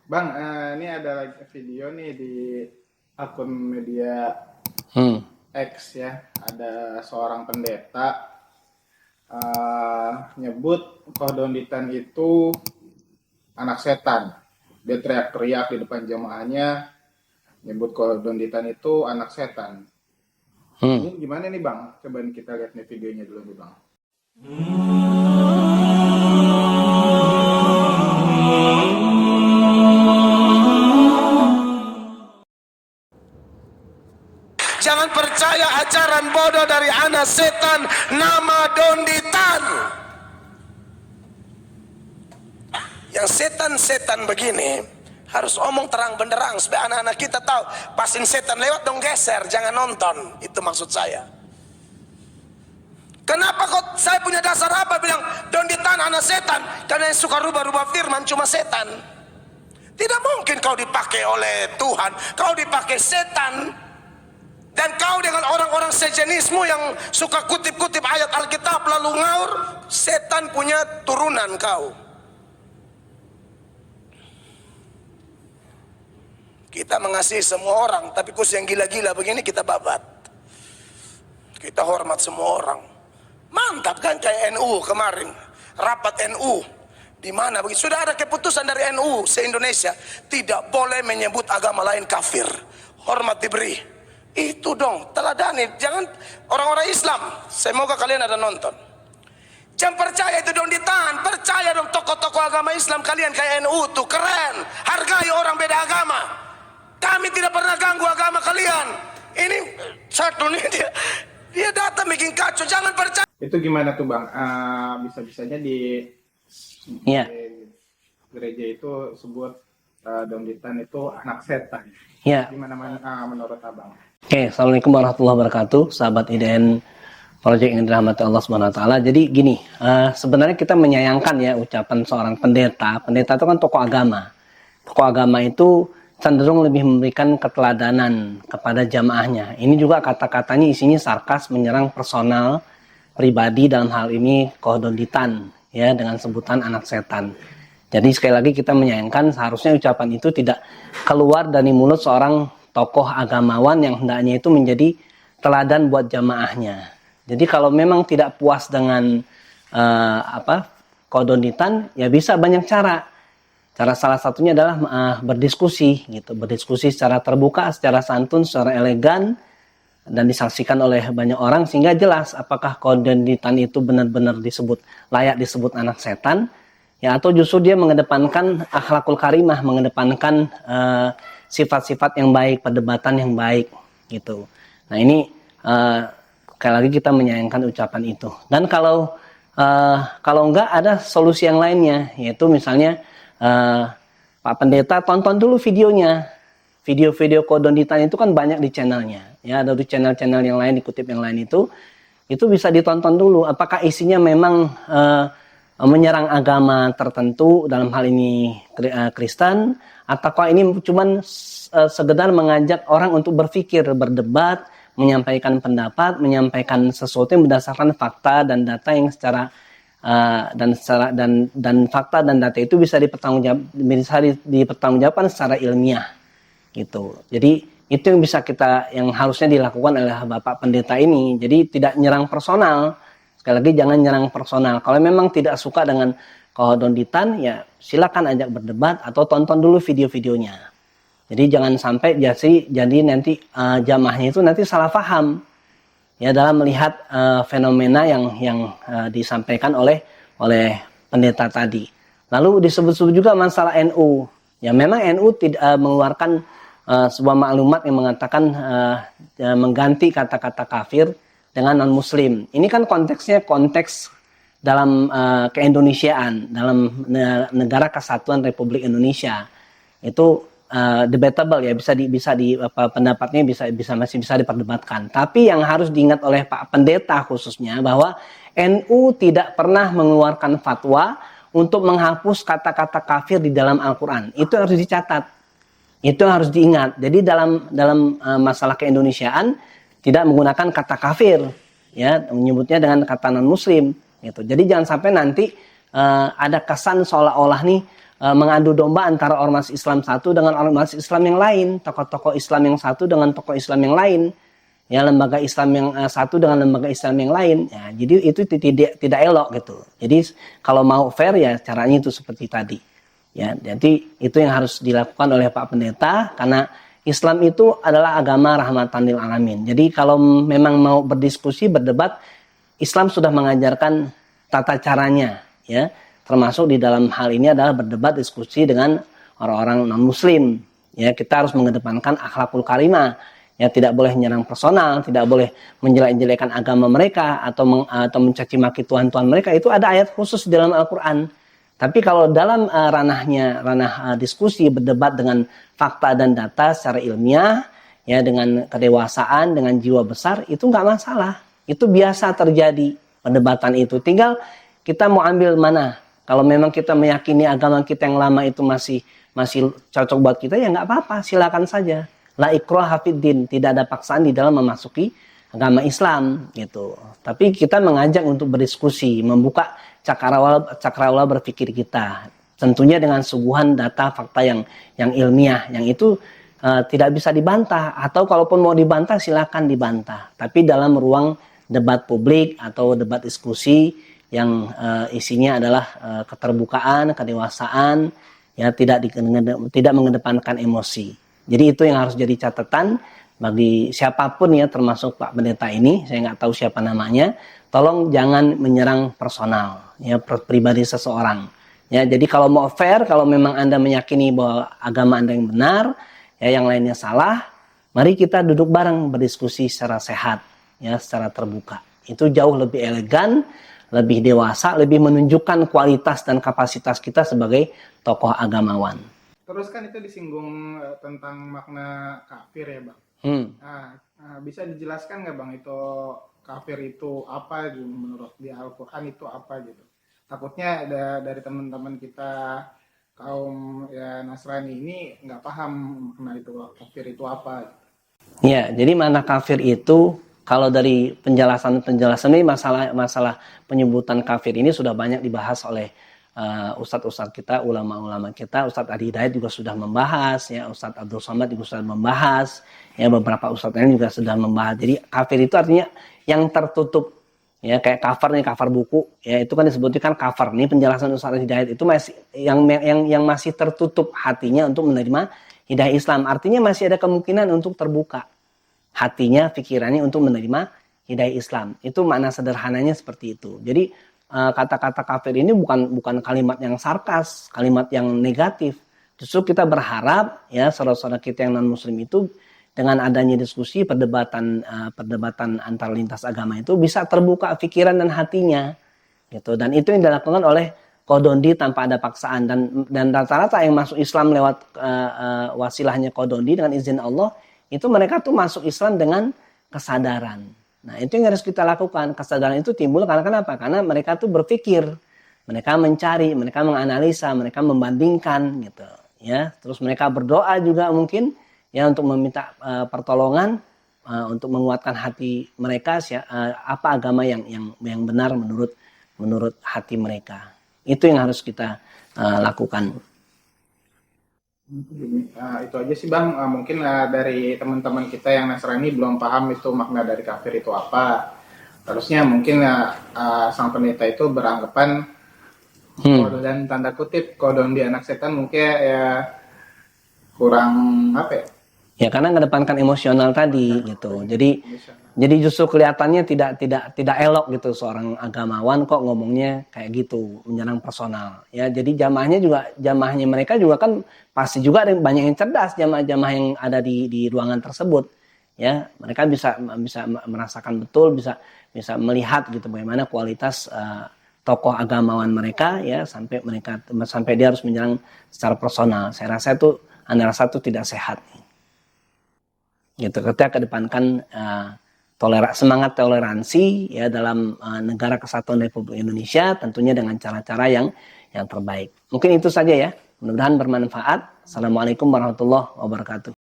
Bang, ini ada lagi video nih di akun media Hmm. X ya. Ada seorang pendeta nyebut Kodonditan itu anak setan. Dia teriak-teriak di depan jemaahnya, nyebut Kodonditan itu anak setan. Hmm. Ini gimana nih Bang? Coba kita lihat nih videonya dulu nih Bang. Jangan percaya ajaran bodoh dari anak setan nama Donditan. Yang setan-setan begini harus omong terang benderang supaya anak-anak kita tahu. Pasin setan lewat dong, geser, jangan nonton. Itu maksud saya. Kenapa kok saya punya dasar apa bilang Donditan anak setan? Karena yang suka rubah-rubah firman cuma setan. Tidak mungkin kau dipakai oleh Tuhan, kau dipakai setan. Dan kau dengan orang-orang sejenismu yang suka kutip-kutip ayat Alkitab lalu ngaur, setan punya turunan kau. Kita mengasihi semua orang, tapi khusus yang gila-gila begini kita babat. Kita hormat semua orang. Mantap kan kayak NU kemarin, rapat NU. Di mana begitu sudah ada keputusan dari NU se-Indonesia, tidak boleh menyebut agama lain kafir. Hormat diberi. Itu dong, teladani. Jangan orang-orang Islam. Semoga kalian ada nonton. Jangan percaya itu dong ditahan. Percaya dong tokoh-tokoh agama Islam kalian kayak NU tuh keren. Hargai orang beda agama. Kami tidak pernah ganggu agama kalian. Ini satu nih dia datang bikin kacau. Jangan percaya. Itu gimana tuh Bang? Bisa-bisanya di Ya. gereja itu sebut Donditan itu anak setan. Ya. Gimana menurut Abang? Oke, Assalamualaikum warahmatullahi wabarakatuh, sahabat IDN Project yang dirahmati Allah SWT. Jadi gini, sebenarnya kita menyayangkan ya ucapan seorang pendeta. Pendeta itu kan tokoh agama. Tokoh agama itu cenderung lebih memberikan keteladanan kepada jamaahnya. Ini juga kata-katanya isinya sarkas, menyerang personal pribadi, dalam hal ini Kodonditan ya, dengan sebutan anak setan. Jadi sekali lagi kita menyayangkan seharusnya ucapan itu tidak keluar dari mulut seorang tokoh agamawan yang hendaknya itu menjadi teladan buat jamaahnya. Jadi kalau memang tidak puas dengan Kodonditan, ya bisa banyak cara. Cara salah satunya adalah berdiskusi gitu, berdiskusi secara terbuka, secara santun, secara elegan, dan disaksikan oleh banyak orang sehingga jelas apakah Kodonditan itu benar-benar layak disebut anak setan, ya atau justru dia mengedepankan akhlakul karimah, mengedepankan sifat-sifat yang baik, perdebatan yang baik gitu. Nah ini sekali lagi kita menyayangkan ucapan itu. Dan kalau enggak ada solusi yang lainnya, yaitu misalnya Pak Pendeta tonton dulu videonya. Video-video Kodonditan itu kan banyak di channelnya. Ya ada di channel-channel yang lain, dikutip yang lain itu bisa ditonton dulu. Apakah isinya memang menyerang agama tertentu, dalam hal ini Kristen, ataukah ini cuman sekedar mengajak orang untuk berpikir, berdebat, menyampaikan pendapat, menyampaikan sesuatu yang berdasarkan fakta dan data yang secara dan fakta dan data itu bisa dipertanggungjawabkan secara ilmiah gitu. Jadi itu yang harusnya dilakukan oleh Bapak Pendeta ini. Jadi tidak nyerang personal. Sekali lagi jangan nyerang personal. Kalau memang tidak suka dengan Kodonditan, ya silakan ajak berdebat atau tonton dulu video-videonya. Jadi jangan sampai jadi nanti jamaahnya itu nanti salah paham ya dalam melihat fenomena yang disampaikan oleh pendeta tadi. Lalu disebut-sebut juga masalah NU. Ya memang NU tidak mengeluarkan sebuah maklumat yang mengatakan mengganti kata-kata kafir dengan non-muslim. Ini kan konteks dalam keindonesiaan, dalam negara kesatuan Republik Indonesia. Itu debatable ya, pendapatnya masih bisa diperdebatkan. Tapi yang harus diingat oleh Pak Pendeta khususnya bahwa NU tidak pernah mengeluarkan fatwa untuk menghapus kata-kata kafir di dalam Al-Qur'an. Itu harus dicatat. Itu harus diingat. Jadi dalam masalah keindonesiaan tidak menggunakan kata kafir, ya, menyebutnya dengan kata non muslim gitu. Jadi jangan sampai nanti ada kesan seolah-olah nih mengadu domba antara ormas Islam satu dengan ormas Islam yang lain, tokoh-tokoh Islam yang satu dengan tokoh Islam yang lain, ya lembaga Islam yang satu dengan lembaga Islam yang lain. Ya, jadi itu tidak elok gitu. Jadi kalau mau fair ya caranya itu seperti tadi. Ya, jadi itu yang harus dilakukan oleh Pak Pendeta karena Islam itu adalah agama rahmatan lil alamin. Jadi kalau memang mau berdiskusi, berdebat, Islam sudah mengajarkan tata caranya, ya. Termasuk di dalam hal ini adalah berdebat, diskusi dengan orang-orang non-muslim. Ya, kita harus mengedepankan akhlakul karimah. Ya, tidak boleh menyerang personal, tidak boleh menjelek-jelekan agama mereka atau mencaci maki Tuhan-Tuhan mereka. Itu ada ayat khusus di dalam Al-Qur'an. Tapi kalau dalam ranah diskusi, berdebat dengan fakta dan data secara ilmiah, ya dengan kedewasaan, dengan jiwa besar, itu nggak masalah. Itu biasa terjadi perdebatan itu. Tinggal kita mau ambil mana. Kalau memang kita meyakini agama kita yang lama itu masih cocok buat kita, ya nggak apa-apa, silakan saja. La ikraha fid din, tidak ada paksaan di dalam memasuki agama Islam gitu. Tapi kita mengajak untuk berdiskusi, membuka cakrawala berpikir kita. Tentunya dengan suguhan data fakta yang ilmiah, yang itu tidak bisa dibantah, atau kalaupun mau dibantah silakan dibantah. Tapi dalam ruang debat publik atau debat diskusi yang isinya adalah keterbukaan, kedewasaan, ya tidak mengedepankan emosi. Jadi itu yang harus jadi catatan bagi siapapun ya, termasuk Pak Pendeta ini, saya nggak tahu siapa namanya. Tolong jangan menyerang personal, ya pribadi seseorang. Ya, jadi kalau mau fair, kalau memang Anda meyakini bahwa agama Anda yang benar, ya yang lainnya salah, mari kita duduk bareng berdiskusi secara sehat, ya secara terbuka. Itu jauh lebih elegan, lebih dewasa, lebih menunjukkan kualitas dan kapasitas kita sebagai tokoh agamawan. Terus kan itu disinggung tentang makna kafir ya Bang. Nah, bisa dijelaskan nggak Bang itu kafir itu apa gitu, menurut di Al-Quran itu apa gitu. Takutnya dari teman-teman kita kaum ya Nasrani ini nggak paham makna itu kafir itu apa. Ya, jadi makna kafir itu kalau dari penjelasan ini masalah penyebutan kafir ini sudah banyak dibahas oleh ustadz-ustadz kita, ulama-ulama kita. Ustadz Adi Hidayat juga sudah membahas, ya Ustadz Abdul Somad juga sudah membahas, ya beberapa ustadz lain juga sudah membahas. Jadi kafir itu artinya yang tertutup, ya kayak cover buku, ya itu kan disebutnya kan cover. Ini penjelasan Ustadz Adi Hidayat itu masih yang masih tertutup hatinya untuk menerima hidayah Islam. Artinya masih ada kemungkinan untuk terbuka hatinya, pikirannya untuk menerima hidayah Islam. Itu makna sederhananya seperti itu. Jadi kata-kata kafir ini bukan kalimat yang sarkas, kalimat yang negatif. Justru kita berharap ya saudara-saudara kita yang non muslim itu dengan adanya diskusi perdebatan antar lintas agama itu bisa terbuka pikiran dan hatinya gitu. Dan itu yang dilakukan oleh Kodondi tanpa ada paksaan, dan rata-rata yang masuk Islam lewat wasilahnya Kodondi dengan izin Allah itu mereka tuh masuk Islam dengan kesadaran. Nah, itu yang harus kita lakukan. Kesadaran itu timbul karena kenapa? Karena mereka tuh berpikir, mereka mencari, mereka menganalisa, mereka membandingkan gitu, ya. Terus mereka berdoa juga mungkin ya untuk meminta pertolongan untuk menguatkan hati mereka apa agama yang benar menurut hati mereka. Itu yang harus kita lakukan. Itu aja sih Bang, mungkin dari teman-teman kita yang Nasrani belum paham itu makna dari kafir itu apa. Terusnya mungkin sang pendeta itu beranggapan dan tanda kutip kodon di anak setan mungkin ya kurang apa ya? Ya karena mengedepankan emosional tadi gitu. Jadi justru kelihatannya tidak elok gitu seorang agamawan kok ngomongnya kayak gitu, menyerang personal. Ya jadi jamaahnya mereka juga kan pasti juga ada banyak yang cerdas, jamaah-jamaah yang ada di ruangan tersebut. Ya, mereka bisa merasakan betul, bisa melihat gitu bagaimana kualitas tokoh agamawan mereka ya sampai dia harus menyerang secara personal. Saya rasa itu tidak sehat. Gitu, ketika kedepankan semangat toleransi ya dalam negara kesatuan Republik Indonesia, tentunya dengan cara-cara yang terbaik. Mungkin itu saja ya. Mudah-mudahan bermanfaat. Assalamualaikum warahmatullahi wabarakatuh.